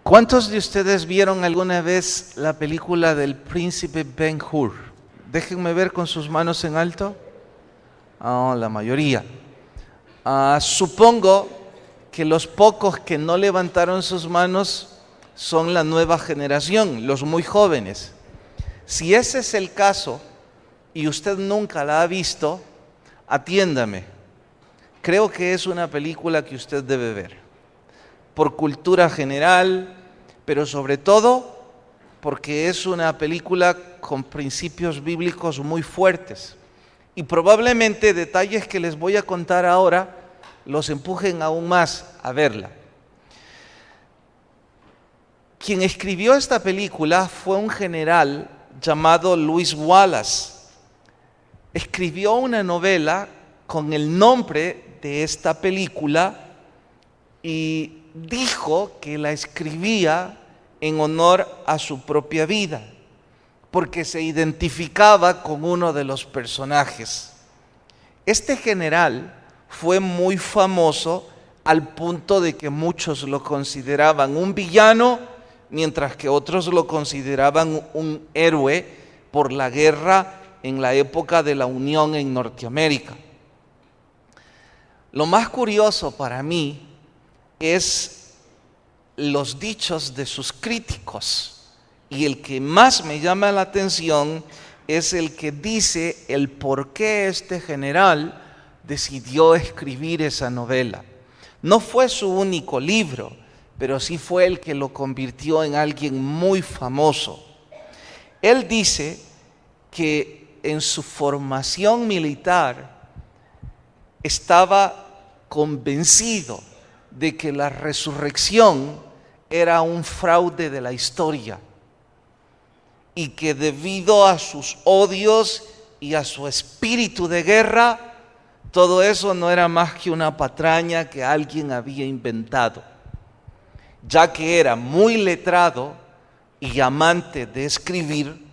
¿Cuántos de ustedes vieron alguna vez la película del príncipe Ben-Hur? Déjenme ver con sus manos en alto. La mayoría. Supongo que los pocos que no levantaron sus manos son la nueva generación, los muy jóvenes. Si ese es el caso y usted nunca la ha visto, atiéndame. Creo que es una película que usted debe ver. Por cultura general, pero sobre todo porque es una película con principios bíblicos muy fuertes. Y probablemente detalles que les voy a contar ahora los empujen aún más a verla. Quien escribió esta película fue un general llamado Lewis Wallace. Escribió una novela con el nombre de esta película y dijo que la escribía en honor a su propia vida, porque se identificaba con uno de los personajes. Este general fue muy famoso al punto de que muchos lo consideraban un villano, mientras que otros lo consideraban un héroe por la guerra en la época de la Unión en Norteamérica. Lo más curioso para mí es los dichos de sus críticos, y el que más me llama la atención es el que dice el por qué este general decidió escribir esa novela. No fue su único libro, pero sí fue el que lo convirtió en alguien muy famoso. Él dice que en su formación militar estaba convencido de que la resurrección era un fraude de la historia y que debido a sus odios y a su espíritu de guerra, todo eso no era más que una patraña que alguien había inventado. Ya que era muy letrado y amante de escribir,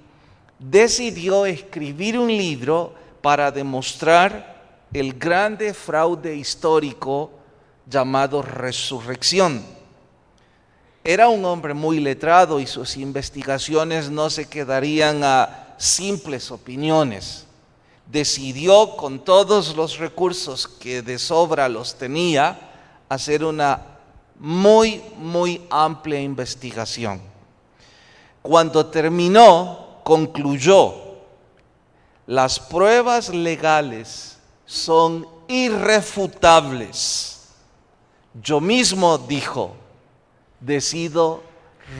decidió escribir un libro para demostrar el grande fraude histórico llamado resurrección. Era un hombre muy letrado y sus investigaciones no se quedarían a simples opiniones. Decidió, con todos los recursos que de sobra los tenía, hacer una muy amplia investigación. Cuando terminó, concluyó: las pruebas legales son irrefutables. Yo mismo, dijo, decido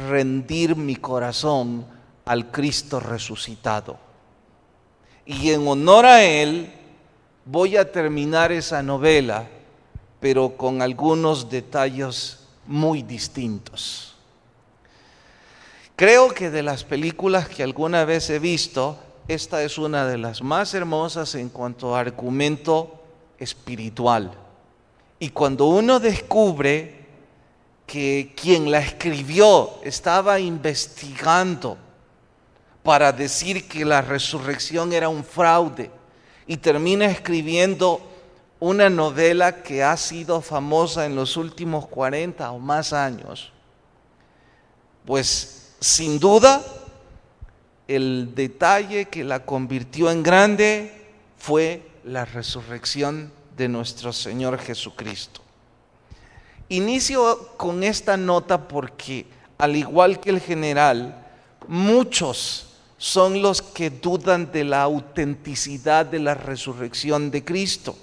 rendir mi corazón al Cristo resucitado. Y en honor a Él voy a terminar esa novela, pero con algunos detalles muy distintos. Creo que de las películas que alguna vez he visto, esta es una de las más hermosas en cuanto a argumento espiritual. Y cuando uno descubre que quien la escribió estaba investigando para decir que la resurrección era un fraude y termina escribiendo una novela que ha sido famosa en los últimos 40 o más años, pues sin duda el detalle que la convirtió en grande fue la resurrección de nuestro Señor Jesucristo. Inicio con esta nota porque, al igual que el general, muchos son los que dudan de la autenticidad de la resurrección de Cristo.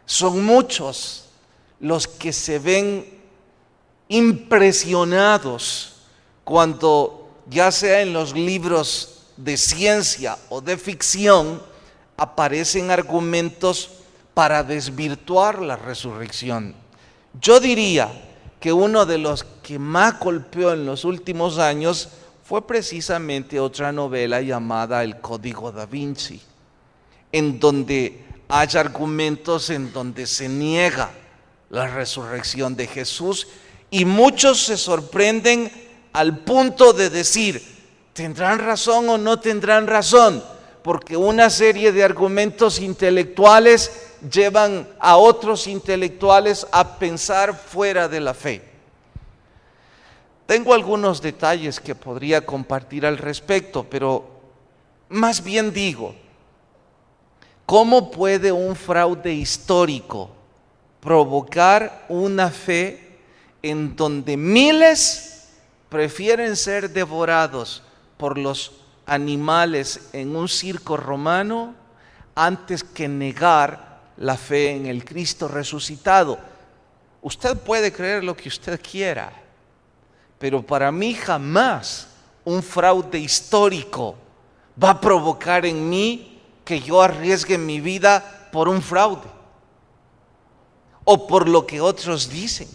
Son muchos los que se ven impresionados cuando, ya sea en los libros de ciencia o de ficción, aparecen argumentos para desvirtuar la resurrección. Yo diría que uno de los que más golpeó en los últimos años fue precisamente otra novela llamada El Código Da Vinci, en donde hay argumentos en donde se niega la resurrección de Jesús, y muchos se sorprenden al punto de decir: ¿tendrán razón o no tendrán razón? Porque una serie de argumentos intelectuales llevan a otros intelectuales a pensar fuera de la fe. Tengo algunos detalles que podría compartir al respecto, pero más bien digo, ¿cómo puede un fraude histórico provocar una fe en donde miles prefieren ser devorados por los animales en un circo romano antes que negar la fe en el Cristo resucitado? Usted puede creer lo que usted quiera, pero para mí jamás un fraude histórico va a provocar en mí que yo arriesgue mi vida por un fraude o por lo que otros dicen.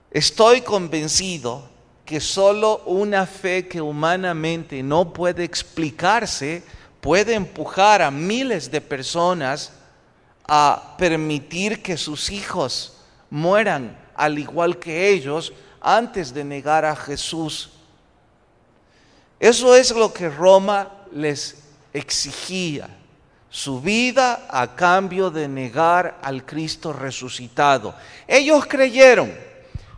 Estoy convencido que solo una fe que humanamente no puede explicarse puede empujar a miles de personas a permitir que sus hijos mueran al igual que ellos antes de negar a Jesús. Eso es lo que Roma les exigía, su vida a cambio de negar al Cristo resucitado. Ellos creyeron,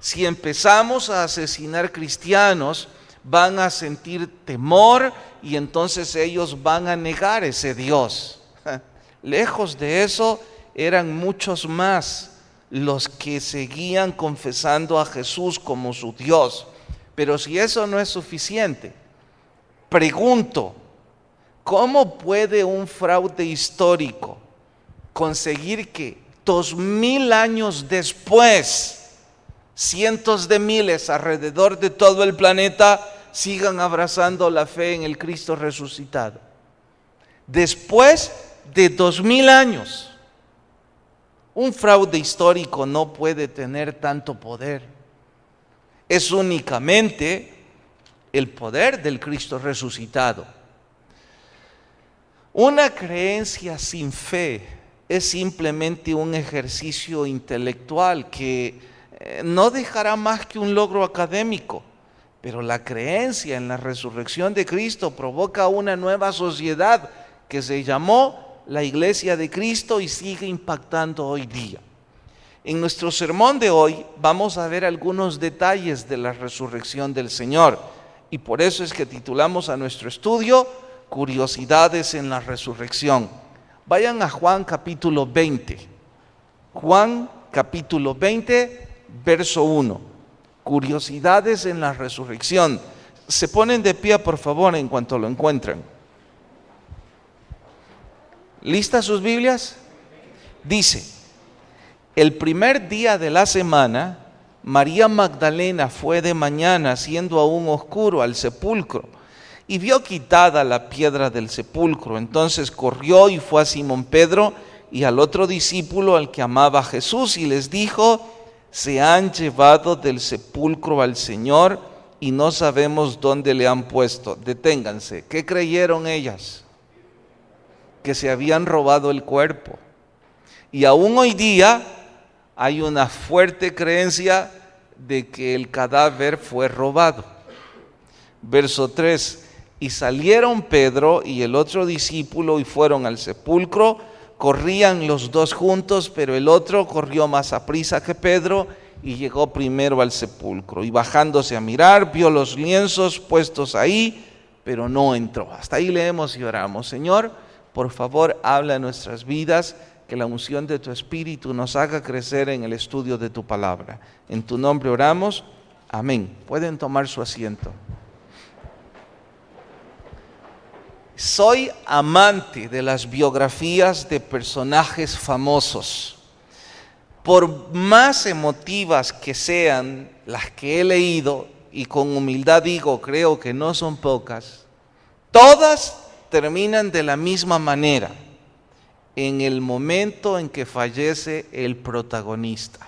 si empezamos a asesinar cristianos, van a sentir temor y entonces ellos van a negar ese Dios. Lejos de eso, eran muchos más los que seguían confesando a Jesús como su Dios. Pero si eso no es suficiente, pregunto, ¿cómo puede un fraude histórico conseguir que 2000 años después, cientos de miles alrededor de todo el planeta sigan abrazando la fe en el Cristo resucitado? Después de 2000 años, un fraude histórico no puede tener tanto poder. Es únicamente el poder del Cristo resucitado. Una creencia sin fe es simplemente un ejercicio intelectual que no dejará más que un logro académico, pero la creencia en la resurrección de Cristo provoca una nueva sociedad que se llamó la Iglesia de Cristo y sigue impactando hoy día. En nuestro sermón de hoy vamos a ver algunos detalles de la resurrección del Señor, y por eso es que titulamos a nuestro estudio Curiosidades en la resurrección. Vayan a Juan capítulo 20. Juan capítulo 20, verso 1. Curiosidades en la resurrección. Se ponen de pie, por favor, en cuanto lo encuentren. ¿Listas sus Biblias? Dice: el primer día de la semana, María Magdalena fue de mañana, siendo aún oscuro, al sepulcro, y vio quitada la piedra del sepulcro. Entonces corrió y fue a Simón Pedro y al otro discípulo, al que amaba a Jesús, y les dijo: se han llevado del sepulcro al Señor y no sabemos dónde le han puesto. Deténganse. ¿Qué creyeron ellas? Que se habían robado el cuerpo. Y aún hoy día hay una fuerte creencia de que el cadáver fue robado. Verso 3: y salieron Pedro y el otro discípulo y fueron al sepulcro. Corrían los dos juntos, pero el otro corrió más aprisa que Pedro y llegó primero al sepulcro. Y bajándose a mirar, vio los lienzos puestos ahí, pero no entró. Hasta ahí leemos y oramos. Señor, por favor, habla en nuestras vidas, que la unción de tu Espíritu nos haga crecer en el estudio de tu palabra. En tu nombre oramos. Amén. Pueden tomar su asiento. Soy amante de las biografías de personajes famosos. Por más emotivas que sean las que he leído, y con humildad digo, creo que no son pocas, todas terminan de la misma manera, en el momento en que fallece el protagonista.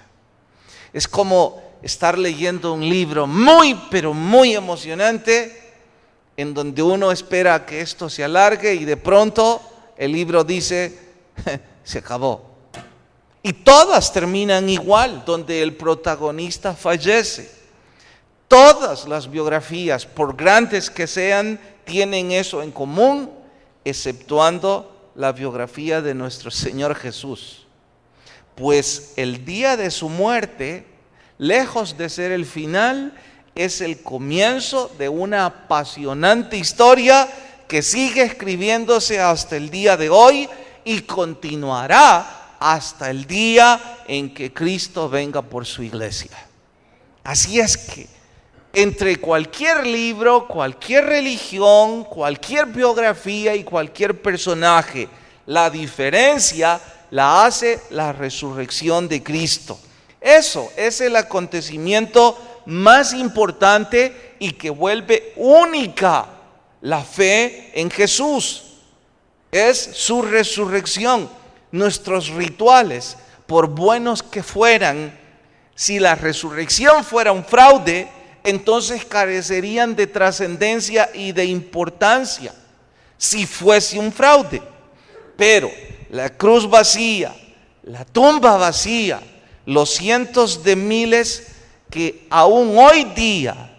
Es como estar leyendo un libro muy, pero muy emocionante, en donde uno espera que esto se alargue y de pronto el libro dice, se acabó. Y todas terminan igual, donde el protagonista fallece. Todas las biografías, por grandes que sean, tienen eso en común, exceptuando la biografía de nuestro Señor Jesús. Pues el día de su muerte, lejos de ser el final, es el comienzo de una apasionante historia que sigue escribiéndose hasta el día de hoy y continuará hasta el día en que Cristo venga por su iglesia. Así es que entre cualquier libro, cualquier religión, cualquier biografía y cualquier personaje, la diferencia la hace la resurrección de Cristo. Eso es el acontecimiento más importante y que vuelve única la fe en Jesús. Es su resurrección. Nuestros rituales, por buenos que fueran, si la resurrección fuera un fraude, entonces carecerían de trascendencia y de importancia si fuese un fraude. Pero la cruz vacía, la tumba vacía, los cientos de miles que aún hoy día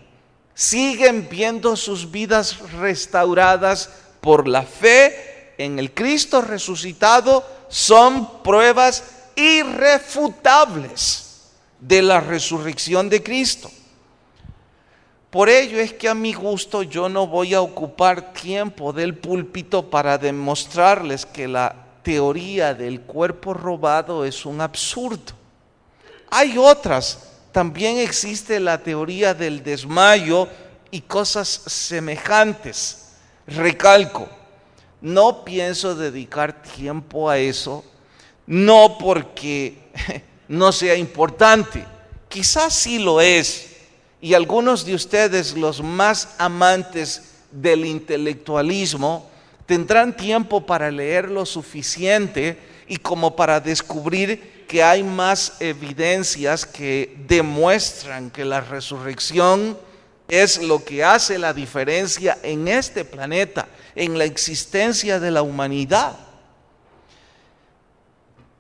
siguen viendo sus vidas restauradas por la fe en el Cristo resucitado, son pruebas irrefutables de la resurrección de Cristo. Por ello es que a mi gusto yo no voy a ocupar tiempo del púlpito para demostrarles que la teoría del cuerpo robado es un absurdo. Hay otras, también existe la teoría del desmayo y cosas semejantes. Recalco, no pienso dedicar tiempo a eso, no porque no sea importante, quizás sí lo es. Y algunos de ustedes, los más amantes del intelectualismo, tendrán tiempo para leer lo suficiente y como para descubrir que hay más evidencias que demuestran que la resurrección es lo que hace la diferencia en este planeta, en la existencia de la humanidad.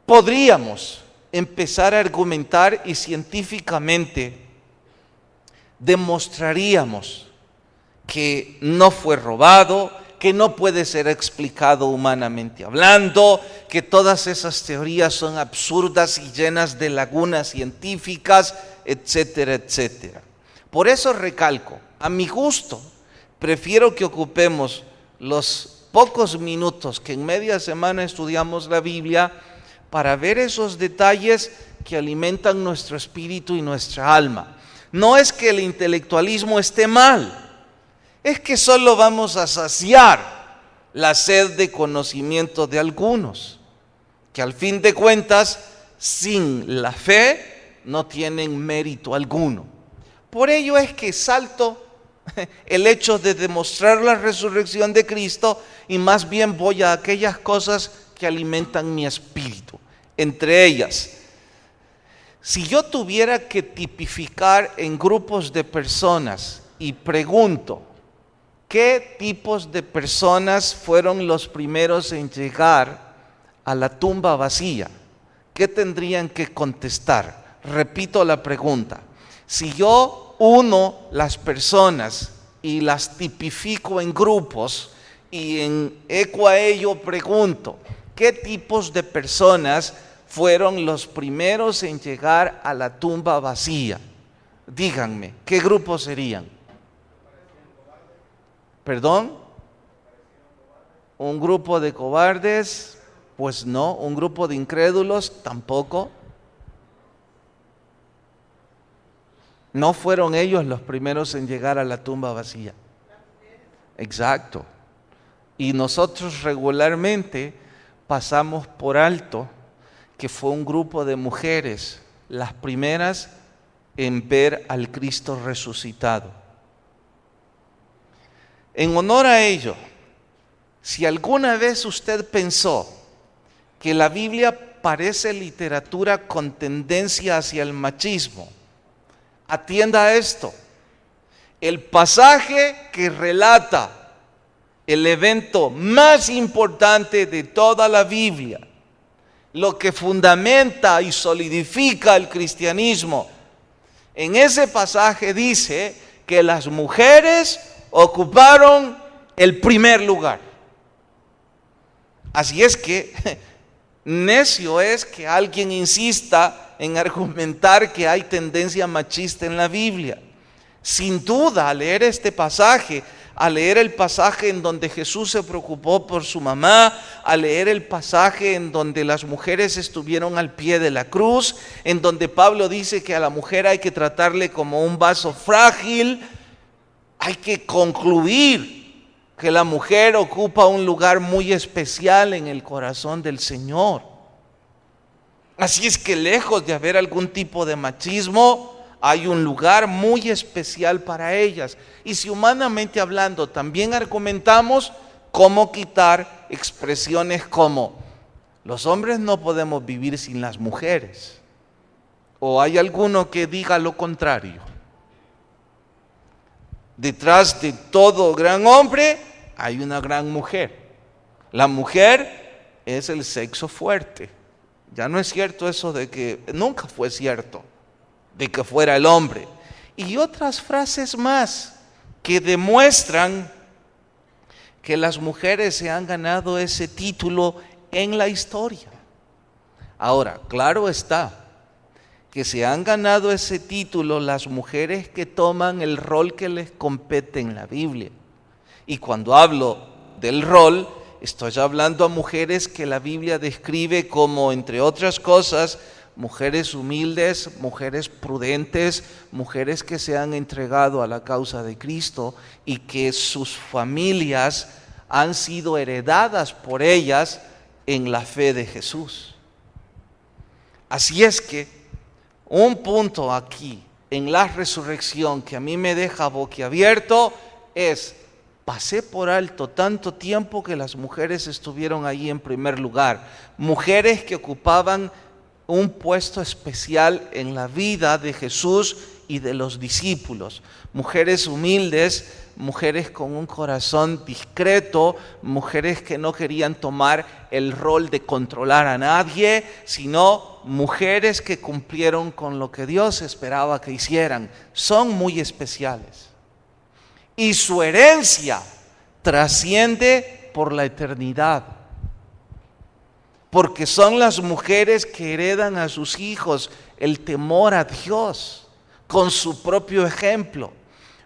Podríamos empezar a argumentar y científicamente demostraríamos que no fue robado, que no puede ser explicado humanamente hablando, que todas esas teorías son absurdas y llenas de lagunas científicas, etcétera, etcétera. Por eso recalco, a mi gusto, prefiero que ocupemos los pocos minutos que en media semana estudiamos la Biblia para ver esos detalles que alimentan nuestro espíritu y nuestra alma. No es que el intelectualismo esté mal, es que solo vamos a saciar la sed de conocimiento de algunos, que al fin de cuentas, sin la fe, no tienen mérito alguno. Por ello es que salto el hecho de demostrar la resurrección de Cristo y más bien voy a aquellas cosas que alimentan mi espíritu. Entre ellas, si yo tuviera que tipificar en grupos de personas y pregunto, ¿qué tipos de personas fueron los primeros en llegar a la tumba vacía? ¿Qué tendrían que contestar? Repito la pregunta. Si yo uno las personas y las tipifico en grupos y en eco a ello pregunto, ¿qué tipos de personas fueron los primeros en llegar a la tumba vacía? Díganme, ¿qué grupos serían? ¿Perdón? ¿Un grupo de cobardes? Pues no. ¿Un grupo de incrédulos? Tampoco. No fueron ellos los primeros en llegar a la tumba vacía. Exacto. Y nosotros regularmente pasamos por alto que fue un grupo de mujeres las primeras en ver al Cristo resucitado. En honor a ello, si alguna vez usted pensó que la Biblia parece literatura con tendencia hacia el machismo, atienda a esto. El pasaje que relata el evento más importante de toda la Biblia, lo que fundamenta y solidifica el cristianismo, en ese pasaje dice que las mujeres ocuparon el primer lugar. Así es que necio es que alguien insista en argumentar que hay tendencia machista en la Biblia. Sin duda, al leer este pasaje, al leer el pasaje en donde Jesús se preocupó por su mamá, al leer el pasaje en donde las mujeres estuvieron al pie de la cruz, en donde Pablo dice que a la mujer hay que tratarle como un vaso frágil, hay que concluir que la mujer ocupa un lugar muy especial en el corazón del Señor. Así es que lejos de haber algún tipo de machismo, hay un lugar muy especial para ellas. Y si humanamente hablando también argumentamos cómo quitar expresiones como los hombres no podemos vivir sin las mujeres, o hay alguno que diga lo contrario. Detrás de todo gran hombre hay una gran mujer. La mujer es el sexo fuerte. Ya no es cierto eso de que, nunca fue cierto, de que fuera el hombre. Y otras frases más que demuestran que las mujeres se han ganado ese título en la historia. Ahora, claro está que se han ganado ese título las mujeres que toman el rol que les compete en la Biblia. Y cuando hablo del rol, estoy hablando a mujeres que la Biblia describe como, entre otras cosas, mujeres humildes, mujeres prudentes, mujeres que se han entregado a la causa de Cristo y que sus familias han sido heredadas por ellas en la fe de Jesús. Así es que un punto aquí en la resurrección que a mí me deja boquiabierto es: pasé por alto tanto tiempo que las mujeres estuvieron ahí en primer lugar, mujeres que ocupaban un puesto especial en la vida de Jesús y de los discípulos, mujeres humildes, mujeres con un corazón discreto, mujeres que no querían tomar el rol de controlar a nadie, sino mujeres que cumplieron con lo que Dios esperaba que hicieran. Son muy especiales. Y su herencia trasciende por la eternidad, porque son las mujeres que heredan a sus hijos el temor a Dios con su propio ejemplo.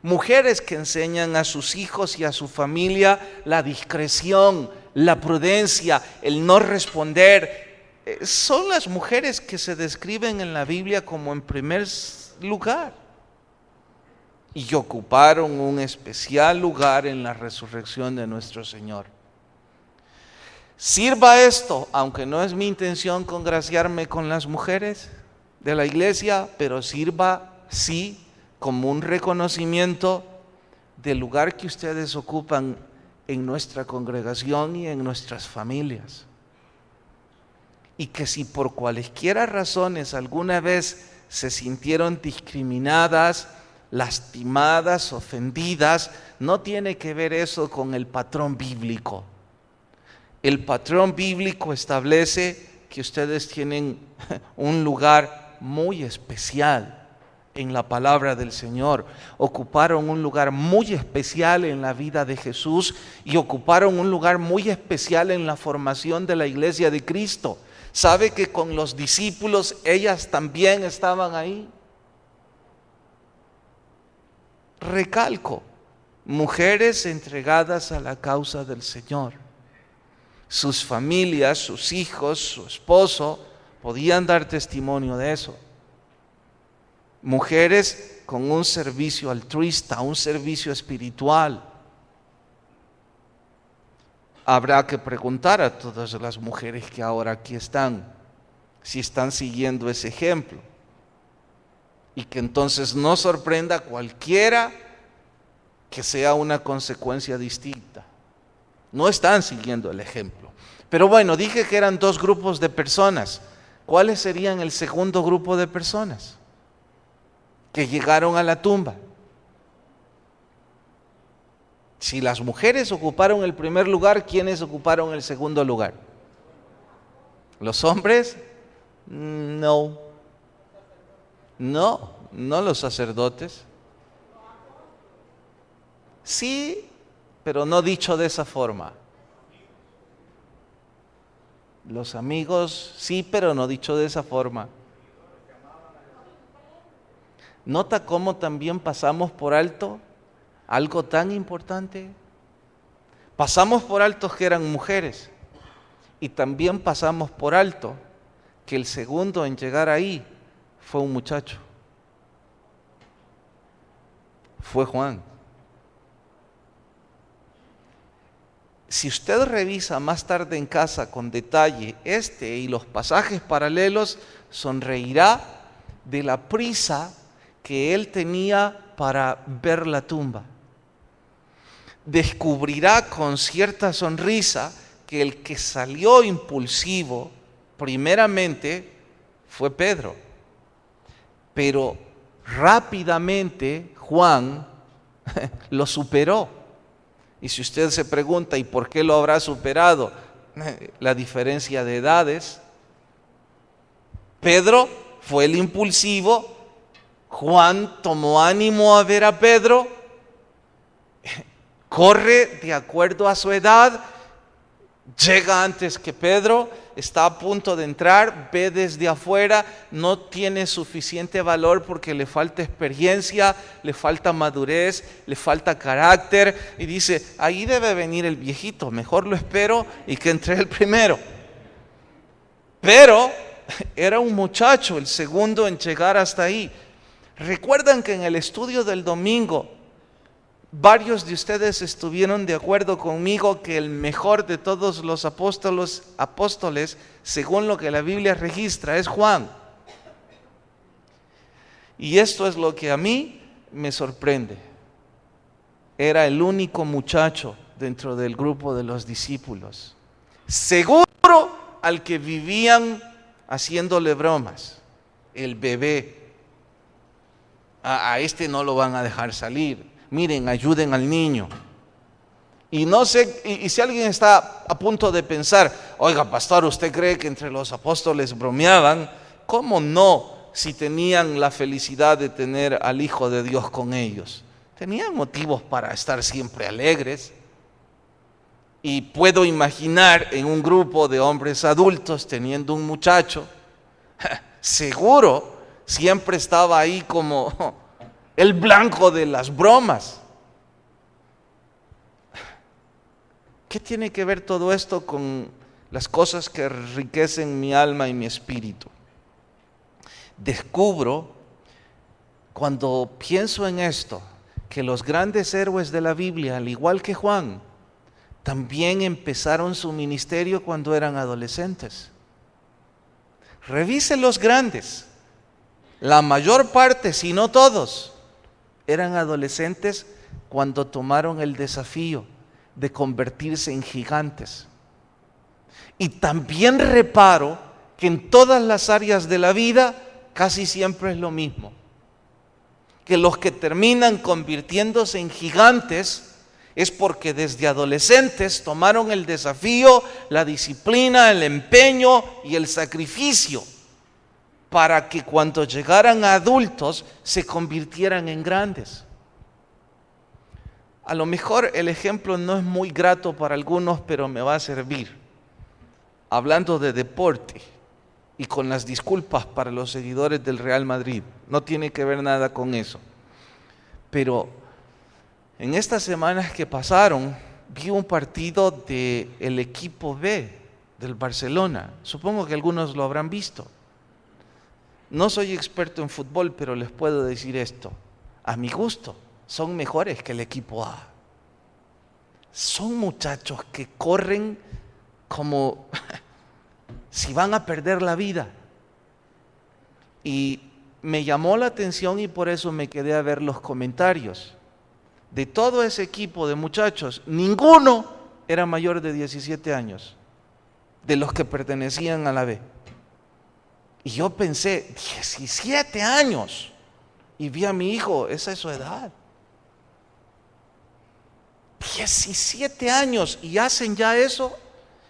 Mujeres que enseñan a sus hijos y a su familia la discreción, la prudencia, el no responder. Son las mujeres que se describen en la Biblia como en primer lugar. Y ocuparon un especial lugar en la resurrección de nuestro Señor. Sirva esto, aunque no es mi intención congraciarme con las mujeres de la iglesia, pero sirva sí como un reconocimiento del lugar que ustedes ocupan en nuestra congregación y en nuestras familias. Y que si por cualesquiera razones alguna vez se sintieron discriminadas, lastimadas, ofendidas, no tiene que ver eso con el patrón bíblico. El patrón bíblico establece que ustedes tienen un lugar muy especial en la palabra del Señor. Ocuparon un lugar muy especial en la vida de Jesús y ocuparon un lugar muy especial en la formación de la iglesia de Cristo. ¿Sabe que con los discípulos ellas también estaban ahí? Recalco, mujeres entregadas a la causa del Señor. Sus familias, sus hijos, su esposo podían dar testimonio de eso. Mujeres con un servicio altruista, un servicio espiritual. Habrá que preguntar a todas las mujeres que ahora aquí están, si están siguiendo ese ejemplo. Y que entonces no sorprenda a cualquiera que sea una consecuencia distinta. No están siguiendo el ejemplo. Pero bueno, dije que eran dos grupos de personas. ¿Cuáles serían el segundo grupo de personas que llegaron a la tumba? Si las mujeres ocuparon el primer lugar, ¿quiénes ocuparon el segundo lugar? ¿Los hombres? No. No los sacerdotes. Sí, pero no dicho de esa forma. Los amigos, sí, pero no dicho de esa forma. ¿Nota cómo también pasamos por alto algo tan importante? Pasamos por alto que eran mujeres y también pasamos por alto que el segundo en llegar ahí fue un muchacho. Fue Juan. Si usted revisa más tarde en casa con detalle este y los pasajes paralelos, sonreirá de la prisa que él tenía para ver la tumba. Descubrirá con cierta sonrisa que el que salió impulsivo primeramente fue Pedro, pero rápidamente Juan lo superó. Y si usted se pregunta, ¿y por qué lo habrá superado? La diferencia de edades. Pedro fue el impulsivo, Juan tomó ánimo a ver a Pedro, corre de acuerdo a su edad, llega antes que Pedro, está a punto de entrar, ve desde afuera, no tiene suficiente valor porque le falta experiencia, le falta madurez, le falta carácter y dice, ahí debe venir el viejito, mejor lo espero y que entre el primero. Pero era un muchacho, el segundo en llegar hasta ahí. Recuerdan que en el estudio del domingo varios de ustedes estuvieron de acuerdo conmigo que el mejor de todos los apóstoles, según lo que la Biblia registra, es Juan. Y esto es lo que a mí me sorprende. Era el único muchacho dentro del grupo de los discípulos, seguro al que vivían haciéndole bromas, el bebé. A este no lo van a dejar salir. Miren, ayuden al niño. Y no sé, y si alguien está a punto de pensar, oiga, pastor, ¿usted cree que entre los apóstoles bromeaban? ¿Cómo no, si tenían la felicidad de tener al Hijo de Dios con ellos? Tenían motivos para estar siempre alegres. Y puedo imaginar en un grupo de hombres adultos teniendo un muchacho, seguro siempre estaba ahí como el blanco de las bromas. ¿Qué tiene que ver todo esto con las cosas que enriquecen mi alma y mi espíritu? Descubro, cuando pienso en esto, que los grandes héroes de la Biblia, al igual que Juan, también empezaron su ministerio cuando eran adolescentes. Revise los grandes. La mayor parte, si no todos, eran adolescentes cuando tomaron el desafío de convertirse en gigantes. Y también reparo que en todas las áreas de la vida casi siempre es lo mismo. Que los que terminan convirtiéndose en gigantes es porque desde adolescentes tomaron el desafío, la disciplina, el empeño y el sacrificio para que cuando llegaran a adultos se convirtieran en grandes. A lo mejor el ejemplo no es muy grato para algunos, pero me va a servir. Hablando de deporte, y con las disculpas para los seguidores del Real Madrid, no tiene que ver nada con eso. Pero en estas semanas que pasaron, vi un partido del equipo B del Barcelona. Supongo que algunos lo habrán visto. No soy experto en fútbol, pero les puedo decir esto. A mi gusto, son mejores que el equipo A. Son muchachos que corren como si van a perder la vida. Y me llamó la atención y por eso me quedé a ver los comentarios. De todo ese equipo de muchachos, ninguno era mayor de 17 años, de los que pertenecían a la B. Y yo pensé, 17 años. Y vi a mi hijo, esa es su edad. 17 años y hacen ya eso.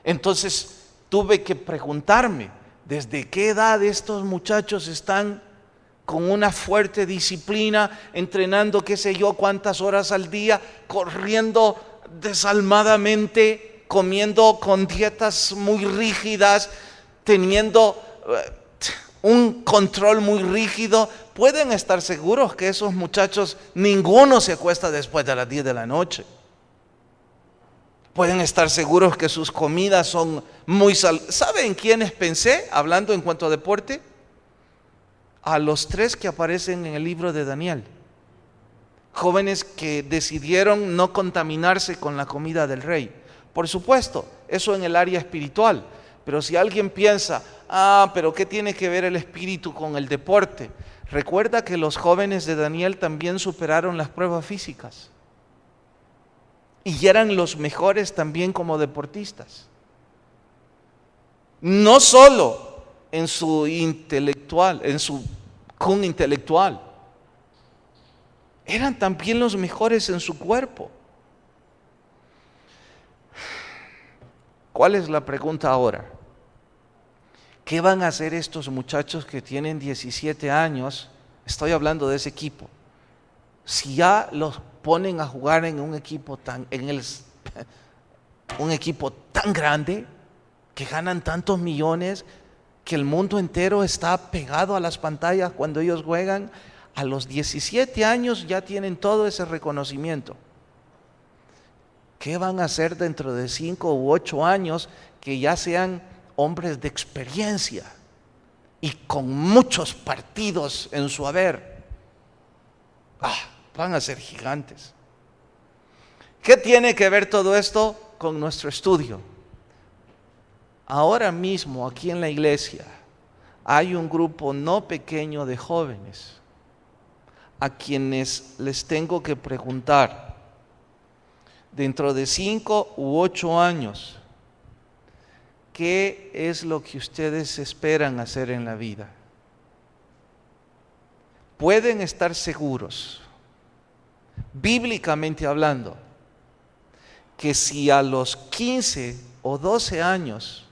Entonces tuve que preguntarme, ¿desde qué edad estos muchachos están con una fuerte disciplina, entrenando qué sé yo cuántas horas al día, corriendo desalmadamente, comiendo con dietas muy rígidas, teniendo un control muy rígido, pueden estar seguros que esos muchachos, ninguno se acuesta después de las 10 de la noche. Pueden estar seguros que sus comidas son muy ¿Saben quiénes pensé, hablando en cuanto a deporte? A los 3 que aparecen en el libro de Daniel. Jóvenes que decidieron no contaminarse con la comida del rey. Por supuesto, eso en el área espiritual. Pero si alguien piensa, pero ¿qué tiene que ver el espíritu con el deporte? Recuerda que los jóvenes de Daniel también superaron las pruebas físicas. Y eran los mejores también como deportistas. No solo en su intelectual, en su con intelectual. Eran también los mejores en su cuerpo. ¿Cuál es la pregunta ahora? ¿Qué van a hacer estos muchachos que tienen 17 años? Estoy hablando de ese equipo. Si ya los ponen a jugar en un equipo un equipo tan grande, que ganan tantos millones, que el mundo entero está pegado a las pantallas cuando ellos juegan, a los 17 años ya tienen todo ese reconocimiento. ¿Qué van a hacer dentro de 5 u 8 años que ya sean hombres de experiencia y con muchos partidos en su haber? Van a ser gigantes. ¿Qué tiene que ver todo esto con nuestro estudio? Ahora mismo aquí en la iglesia hay un grupo no pequeño de jóvenes a quienes les tengo que preguntar, dentro de 5 u 8 años, ¿qué es lo que ustedes esperan hacer en la vida? Pueden estar seguros, bíblicamente hablando, que si a los 15 o 12 años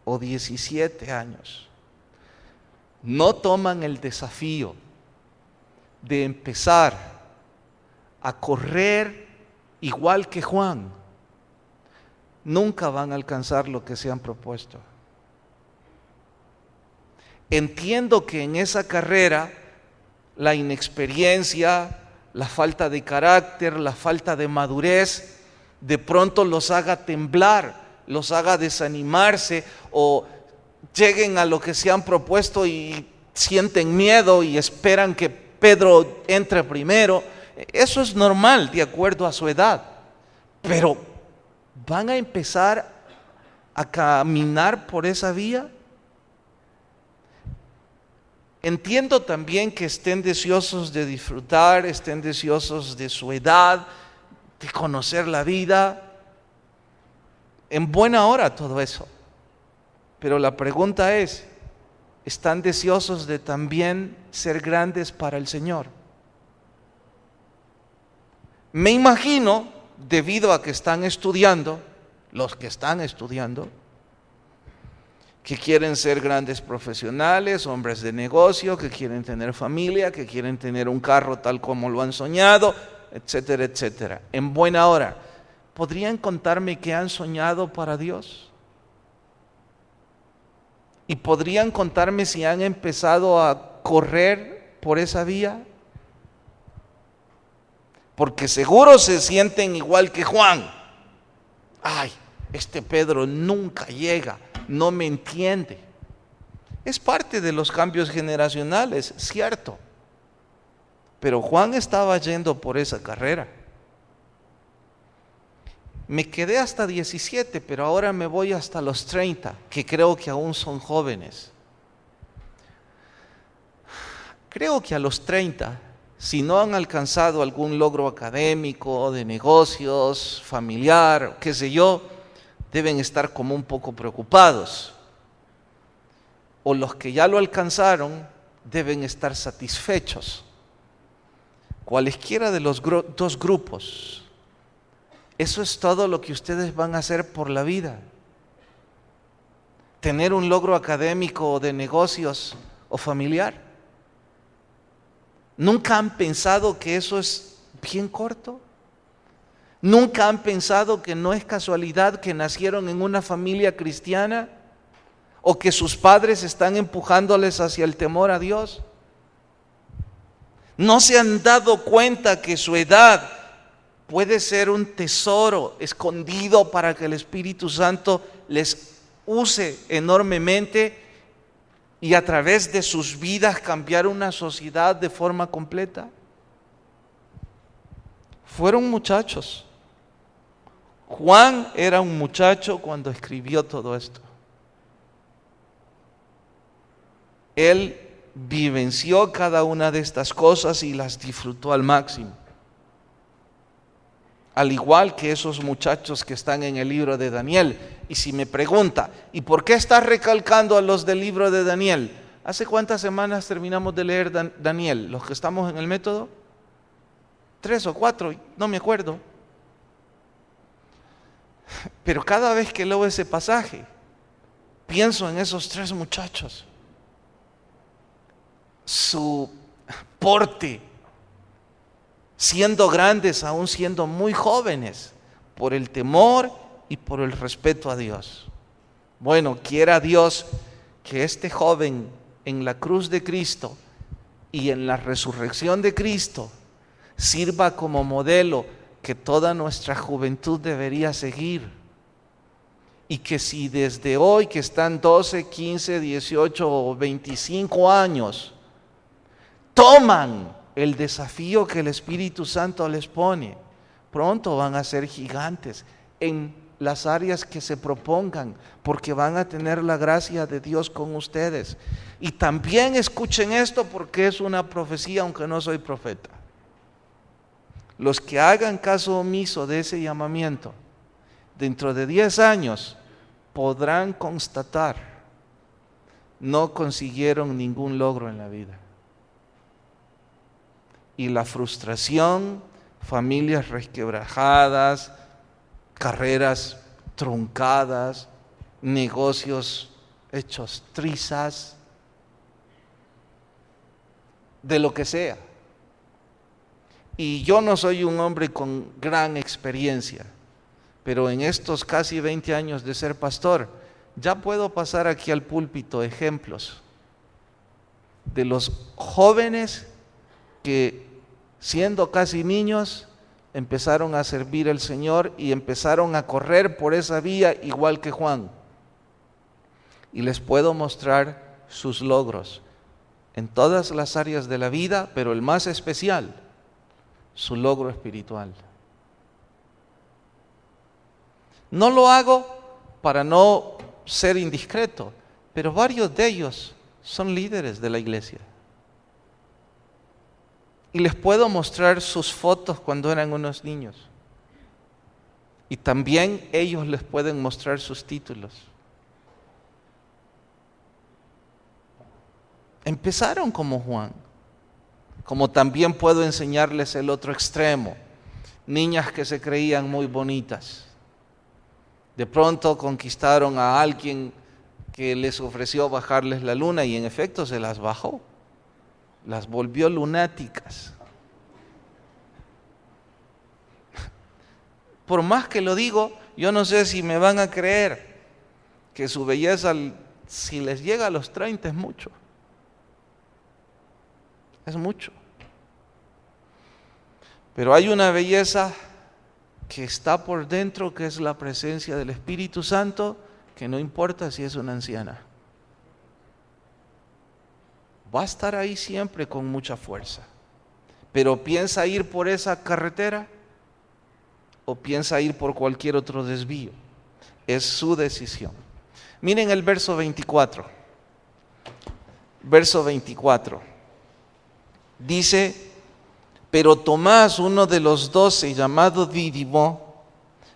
o 17 años no toman el desafío de empezar a correr igual que Juan, nunca van a alcanzar lo que se han propuesto. Entiendo que en esa carrera la inexperiencia, la falta de carácter, la falta de madurez, de pronto los haga temblar, los haga desanimarse o lleguen a lo que se han propuesto y sienten miedo y esperan que Pedro entre primero. Eso es normal de acuerdo a su edad, pero ¿van a empezar a caminar por esa vía? Entiendo también que estén deseosos de disfrutar, estén deseosos de su edad, de conocer la vida. En buena hora todo eso. Pero la pregunta es, ¿están deseosos de también ser grandes para el Señor? Me imagino, debido a que están estudiando, los que están estudiando, que quieren ser grandes profesionales, hombres de negocio, que quieren tener familia, que quieren tener un carro tal como lo han soñado, etcétera, etcétera. En buena hora, ¿podrían contarme qué han soñado para Dios? ¿Y podrían contarme si han empezado a correr por esa vía? Porque seguro se sienten igual que Juan. Este Pedro nunca llega, no me entiende. Es parte de los cambios generacionales, cierto. Pero Juan estaba yendo por esa carrera. Me quedé hasta 17, pero ahora me voy hasta los 30, que creo que aún son jóvenes. Creo que a los 30, si no han alcanzado algún logro académico, de negocios, familiar, qué sé yo, deben estar como un poco preocupados. O los que ya lo alcanzaron deben estar satisfechos. Cualesquiera de los dos grupos. Eso es todo lo que ustedes van a hacer por la vida. Tener un logro académico o de negocios o familiar. ¿Nunca han pensado que eso es bien corto? ¿Nunca han pensado que no es casualidad que nacieron en una familia cristiana? ¿O que sus padres están empujándoles hacia el temor a Dios? ¿No se han dado cuenta que su edad puede ser un tesoro escondido para que el Espíritu Santo les use enormemente y a través de sus vidas cambiar una sociedad de forma completa? Fueron muchachos. Juan era un muchacho cuando escribió todo esto. Él vivenció cada una de estas cosas y las disfrutó al máximo. Al igual que esos muchachos que están en el libro de Daniel. Y si me pregunta, ¿y por qué está recalcando a los del libro de Daniel? ¿Hace cuántas semanas terminamos de leer Daniel? ¿Los que estamos en el método? 3 o 4, no me acuerdo. Pero cada vez que leo ese pasaje, pienso en esos 3 muchachos. Su porte, siendo grandes, aún siendo muy jóvenes, por el temor y por el respeto a Dios. Bueno, quiera Dios que este joven en la cruz de Cristo y en la resurrección de Cristo sirva como modelo que toda nuestra juventud debería seguir. Y que si desde hoy que están 12, 15, 18 o 25 años, toman el desafío que el Espíritu Santo les pone, pronto van a ser gigantes en las áreas que se propongan, porque van a tener la gracia de Dios con ustedes. Y también escuchen esto porque es una profecía, aunque no soy profeta. Los que hagan caso omiso de ese llamamiento, dentro de 10 años podrán constatar, no consiguieron ningún logro en la vida. Y la frustración, familias resquebrajadas, carreras truncadas, negocios hechos trizas, de lo que sea. Y yo no soy un hombre con gran experiencia, pero en estos casi 20 años de ser pastor, ya puedo pasar aquí al púlpito ejemplos de los jóvenes que siendo casi niños empezaron a servir al Señor y empezaron a correr por esa vía igual que Juan. Y les puedo mostrar sus logros en todas las áreas de la vida, pero el más especial, su logro espiritual. No lo hago para no ser indiscreto, pero varios de ellos son líderes de la iglesia. Y les puedo mostrar sus fotos cuando eran unos niños. Y también ellos les pueden mostrar sus títulos. Empezaron como Juan. Como también puedo enseñarles el otro extremo. Niñas que se creían muy bonitas. De pronto conquistaron a alguien que les ofreció bajarles la luna y en efecto se las bajó. Las volvió lunáticas. Por más que lo digo, yo no sé si me van a creer que su belleza, si les llega a los 30, es mucho. Es mucho. Pero hay una belleza que está por dentro, que es la presencia del Espíritu Santo, que no importa si es una anciana. Va a estar ahí siempre con mucha fuerza. Pero ¿piensa ir por esa carretera o piensa ir por cualquier otro desvío? Es su decisión. Miren el verso 24. Verso 24. Dice: pero Tomás, uno de los 12, llamado Dídimo,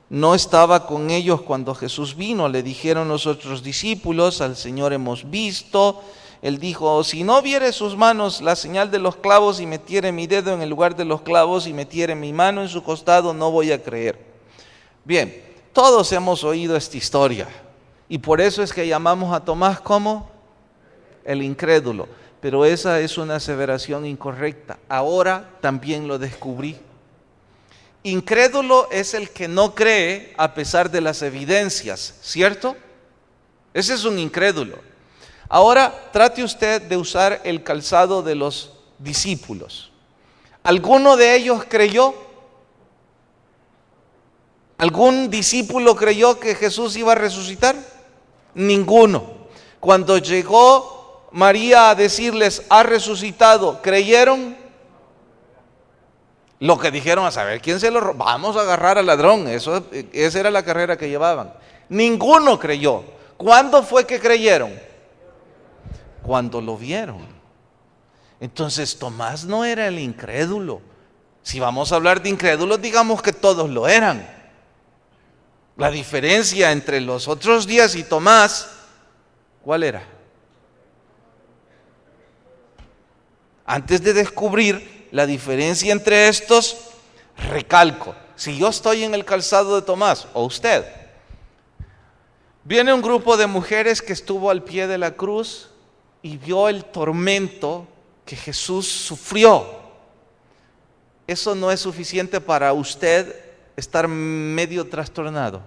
no estaba con ellos cuando Jesús vino. Le dijeron los otros discípulos: al Señor hemos visto. Él dijo: si no viere sus manos la señal de los clavos y metiere mi dedo en el lugar de los clavos y metiere mi mano en su costado, no voy a creer. Bien, todos hemos oído esta historia y por eso es que llamamos a Tomás como el incrédulo. Pero esa es una aseveración incorrecta. Ahora también lo descubrí. Incrédulo es el que no cree a pesar de las evidencias, ¿cierto? Ese es un incrédulo. Ahora trate usted de usar el calzado de los discípulos. ¿Alguno de ellos creyó? ¿Algún discípulo creyó que Jesús iba a resucitar? Ninguno. Cuando llegó María a decirles, ha resucitado, ¿creyeron? Lo que dijeron, a saber quién se lo robó, vamos a agarrar al ladrón. Esa era la carrera que llevaban. Ninguno creyó. ¿Cuándo fue que creyeron? Cuando lo vieron. Entonces Tomás no era el incrédulo. Si vamos a hablar de incrédulos, digamos que todos lo eran. La diferencia entre los otros 10 y Tomás, ¿cuál era? Antes de descubrir la diferencia entre estos, recalco, si yo estoy en el calzado de Tomás, o usted, viene un grupo de mujeres que estuvo al pie de la cruz y vio el tormento que Jesús sufrió. Eso no es suficiente para usted estar medio trastornado.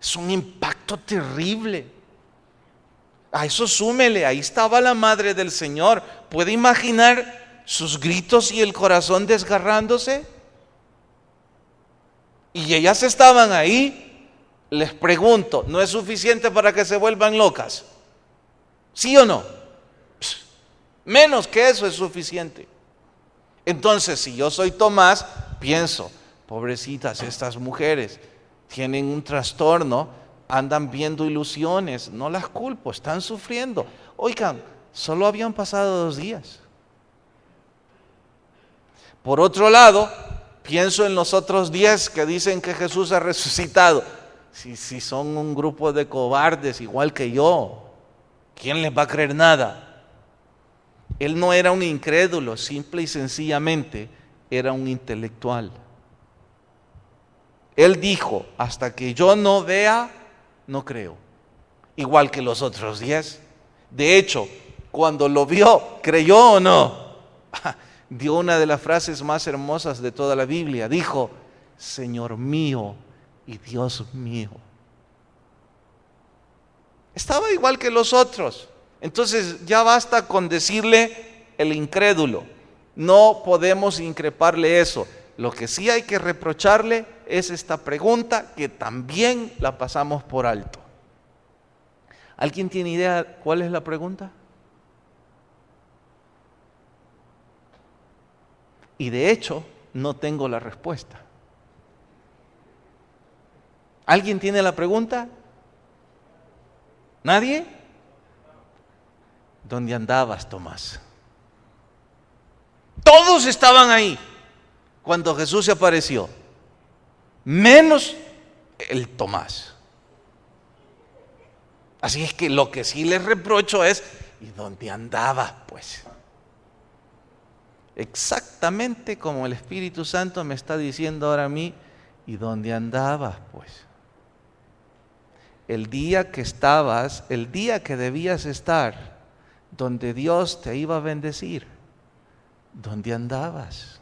Es un impacto terrible. A eso súmele, ahí estaba la madre del Señor. ¿Puede imaginar sus gritos y el corazón desgarrándose? Y ellas estaban ahí. Les pregunto, ¿no es suficiente para que se vuelvan locas? ¿Sí o no? Menos que eso es suficiente. Entonces, si yo soy Tomás, pienso, pobrecitas estas mujeres, tienen un trastorno, andan viendo ilusiones, no las culpo, están sufriendo. Oigan, solo habían pasado 2 días. Por otro lado, pienso en los otros 10 que dicen que Jesús ha resucitado. Si son un grupo de cobardes igual que yo, ¿quién les va a creer nada? Él no era un incrédulo, simple y sencillamente era un intelectual. Él dijo, hasta que yo no vea, no creo. Igual que los otros 10. De hecho, cuando lo vio, ¿creyó o no? Dio una de las frases más hermosas de toda la Biblia. Dijo, Señor mío y Dios mío. Estaba igual que los otros. Entonces ya basta con decirle el incrédulo. No podemos increparle eso. Lo que sí hay que reprocharle es esta pregunta que también la pasamos por alto. ¿Alguien tiene idea cuál es la pregunta? Y de hecho, no tengo la respuesta. ¿Alguien tiene la pregunta? ¿Nadie? ¿Dónde andabas, Tomás? Todos estaban ahí cuando Jesús se apareció, menos el Tomás. Así es que lo que sí les reprocho es, ¿y dónde andabas, pues? Exactamente como el Espíritu Santo me está diciendo ahora a mí, ¿y dónde andabas, pues? El día que estabas, el día que debías estar, donde Dios te iba a bendecir, ¿dónde andabas?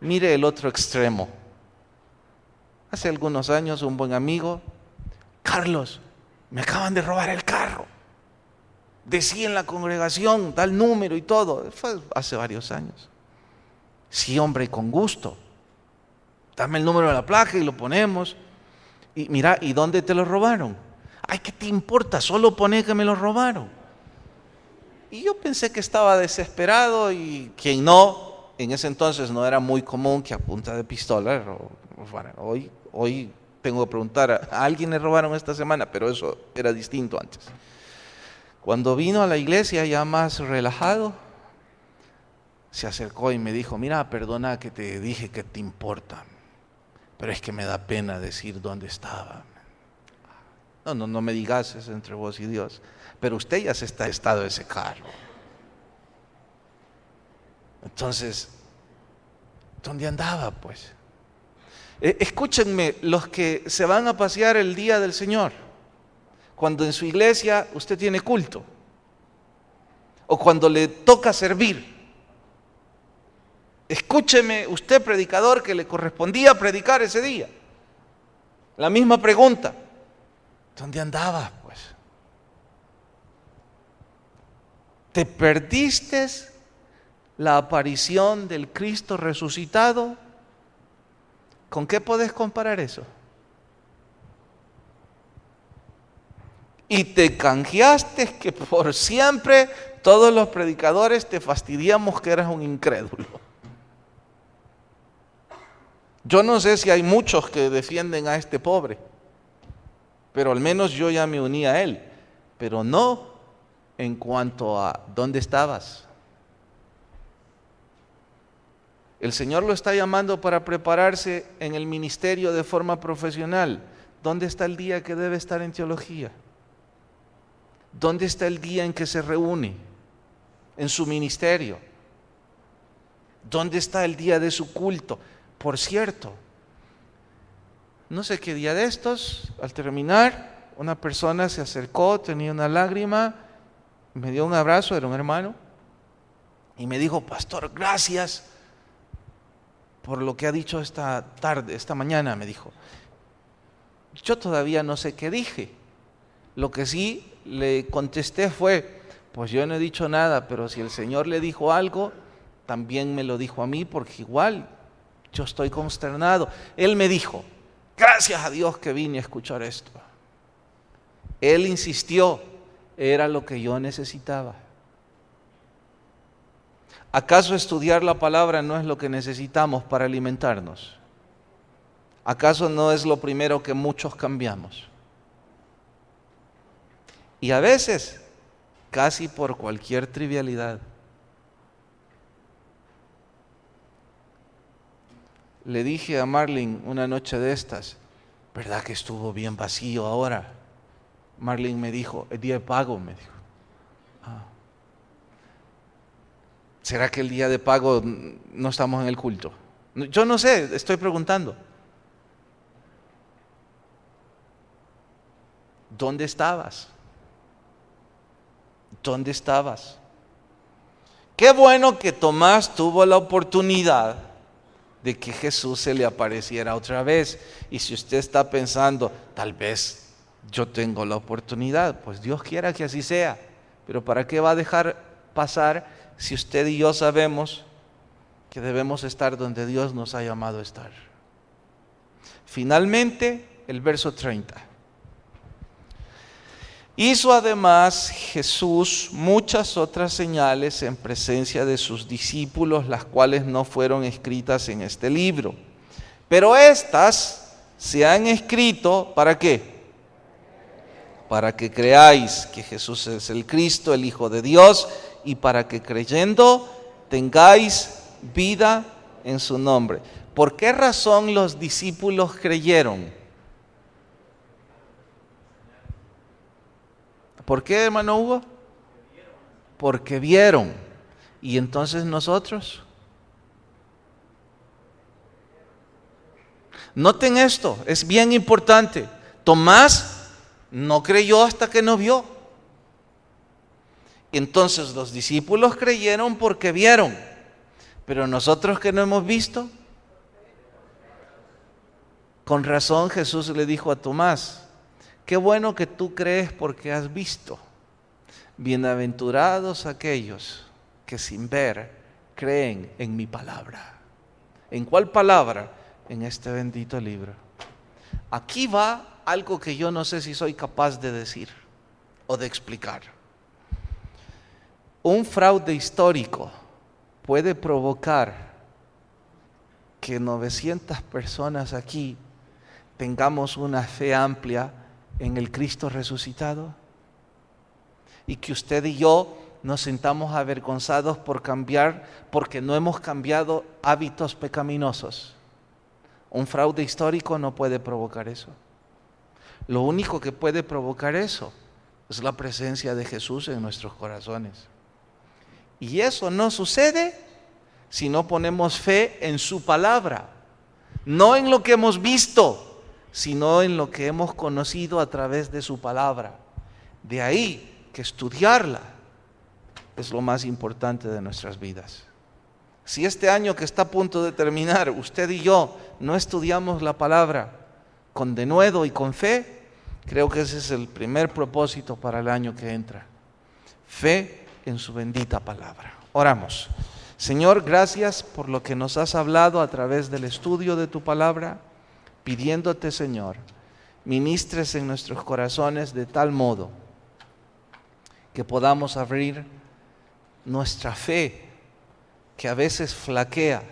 Mire el otro extremo. Hace algunos años un buen amigo, Carlos, me acaban de robar el carro. Decía en la congregación, tal número y todo. Fue hace varios años. Sí, hombre, con gusto. Dame el número de la placa y lo ponemos. Y mira, ¿y dónde te lo robaron? Ay, ¿qué te importa? Solo poné que me lo robaron. Y yo pensé que estaba desesperado y quien no, en ese entonces no era muy común que a punta de pistola, bueno, hoy tengo que preguntar, ¿a alguien le robaron esta semana? Pero eso era distinto antes. Cuando vino a la iglesia ya más relajado, se acercó y me dijo, mira, perdona que te dije que te importa, pero es que me da pena decir dónde estaba. No me digas eso entre vos y Dios, pero usted ya se está estado de ese carro. Entonces, ¿dónde andaba, pues? Escúchenme, los que se van a pasear el día del Señor, cuando en su iglesia usted tiene culto, o cuando le toca servir. Escúcheme, usted predicador que le correspondía predicar ese día. La misma pregunta. ¿Dónde andabas, pues? ¿Te perdiste la aparición del Cristo resucitado? ¿Con qué puedes comparar eso? Y te canjeaste que por siempre todos los predicadores te fastidiamos que eras un incrédulo. Yo no sé si hay muchos que defienden a este pobre, pero al menos yo ya me uní a él, pero no en cuanto a dónde estabas. El Señor lo está llamando para prepararse en el ministerio de forma profesional. ¿Dónde está el día que debe estar en teología? ¿Dónde está el día en que se reúne en su ministerio? ¿Dónde está el día de su culto? Por cierto, no sé qué día de estos, al terminar, una persona se acercó, tenía una lágrima, me dio un abrazo, era un hermano, y me dijo: pastor, gracias por lo que ha dicho esta tarde, esta mañana, me dijo. Yo todavía no sé qué dije. Lo que sí le contesté fue: pues yo no he dicho nada, pero si el Señor le dijo algo, también me lo dijo a mí, porque igual yo estoy consternado. Él me dijo: gracias a Dios que vine a escuchar esto. Él insistió, era lo que yo necesitaba. ¿Acaso estudiar la palabra no es lo que necesitamos para alimentarnos? ¿Acaso no es lo primero que muchos cambiamos? Y a veces, casi por cualquier trivialidad. Le dije a Marlene una noche de estas: ¿verdad que estuvo bien vacío ahora? Marlene me dijo: el día de pago, me dijo. ¿Será que el día de pago no estamos en el culto? Yo no sé, estoy preguntando. ¿Dónde estabas? ¿Dónde estabas? Qué bueno que Tomás tuvo la oportunidad de que Jesús se le apareciera otra vez. Y si usted está pensando: tal vez yo tengo la oportunidad, pues Dios quiera que así sea. Pero ¿para qué va a dejar pasar si usted y yo sabemos que debemos estar donde Dios nos ha llamado a estar? Finalmente, el verso 30. Hizo además Jesús muchas otras señales en presencia de sus discípulos, las cuales no fueron escritas en este libro. Pero estas se han escrito, ¿para qué? Para que creáis que Jesús es el Cristo, el Hijo de Dios, y para que creyendo tengáis vida en su nombre. ¿Por qué razón los discípulos creyeron? ¿Por qué, hermano Hugo? Porque vieron. ¿Y entonces nosotros? Noten esto, es bien importante. Tomás no creyó hasta que no vio. Entonces los discípulos creyeron porque vieron. Pero nosotros que no hemos visto. Con razón Jesús le dijo a Tomás: qué bueno que tú crees porque has visto. Bienaventurados aquellos que sin ver creen en mi palabra. ¿En cuál palabra? En este bendito libro. Aquí va algo que yo no sé si soy capaz de decir o de explicar. Un fraude histórico puede provocar que 900 personas aquí tengamos una fe amplia en el Cristo resucitado, y que usted y yo nos sintamos avergonzados por cambiar, porque no hemos cambiado hábitos pecaminosos. Un fraude histórico no puede provocar eso. Lo único que puede provocar eso es la presencia de Jesús en nuestros corazones. Y eso no sucede si no ponemos fe en su palabra, no en lo que hemos visto, sino en lo que hemos conocido a través de su palabra. De ahí que estudiarla es lo más importante de nuestras vidas. Si este año que está a punto de terminar, usted y yo no estudiamos la palabra, con denuedo y con fe, creo que ese es el primer propósito para el año que entra. Fe en su bendita palabra. Oramos. Señor, gracias por lo que nos has hablado a través del estudio de tu palabra, pidiéndote, Señor, ministres en nuestros corazones de tal modo que podamos abrir nuestra fe, que a veces flaquea.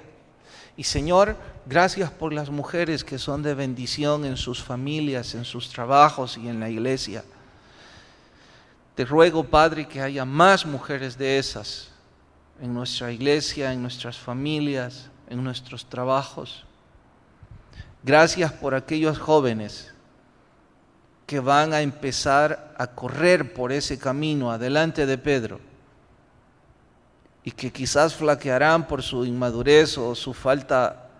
Y Señor, gracias por las mujeres que son de bendición en sus familias, en sus trabajos y en la iglesia. Te ruego, Padre, que haya más mujeres de esas en nuestra iglesia, en nuestras familias, en nuestros trabajos. Gracias por aquellos jóvenes que van a empezar a correr por ese camino adelante de Pedro y que quizás flaquearán por su inmadurez o su falta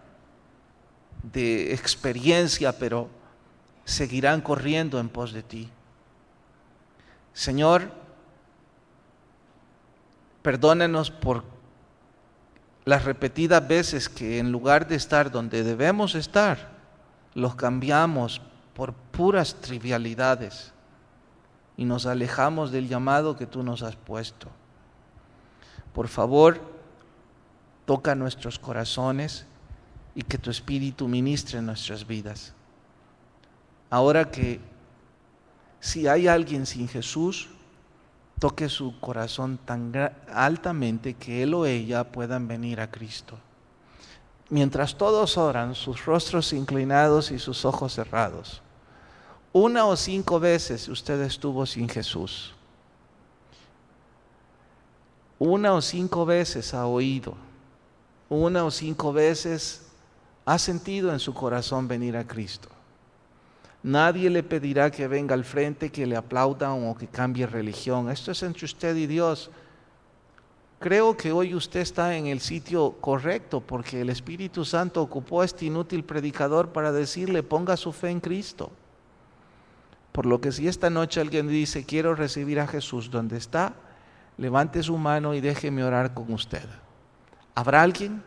de experiencia, pero seguirán corriendo en pos de ti. Señor, perdónanos por las repetidas veces que en lugar de estar donde debemos estar, los cambiamos por puras trivialidades y nos alejamos del llamado que tú nos has puesto. Por favor, toca nuestros corazones y que tu Espíritu ministre en nuestras vidas. Ahora que si hay alguien sin Jesús, toque su corazón tan altamente que él o ella puedan venir a Cristo. Mientras todos oran, sus rostros inclinados y sus ojos cerrados, 1 o 5 veces usted estuvo sin Jesús. 1 o 5 veces ha oído. 1 o 5 veces ha sentido en su corazón venir a Cristo. Nadie le pedirá que venga al frente, que le aplaudan o que cambie religión. Esto es entre usted y Dios. Creo que hoy usted está en el sitio correcto porque el Espíritu Santo ocupó a este inútil predicador para decirle: ponga su fe en Cristo. Por lo que si esta noche alguien dice: quiero recibir a Jesús, donde está, levante su mano y déjeme orar con usted. ¿Habrá alguien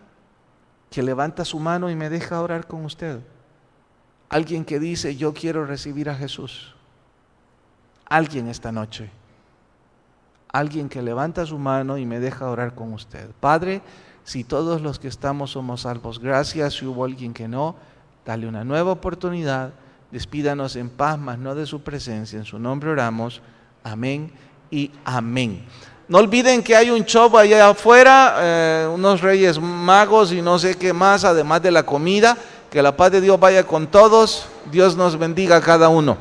que levanta su mano y me deja orar con usted? Alguien que dice: yo quiero recibir a Jesús. Alguien esta noche. Alguien que levanta su mano y me deja orar con usted. Padre, si todos los que estamos somos salvos, gracias. Si hubo alguien que no, dale una nueva oportunidad. Despídanos en paz, mas no de su presencia. En su nombre oramos. Amén y amén. No olviden que hay un show allá afuera, unos reyes magos y no sé qué más, además de la comida. Que la paz de Dios vaya con todos. Dios nos bendiga a cada uno.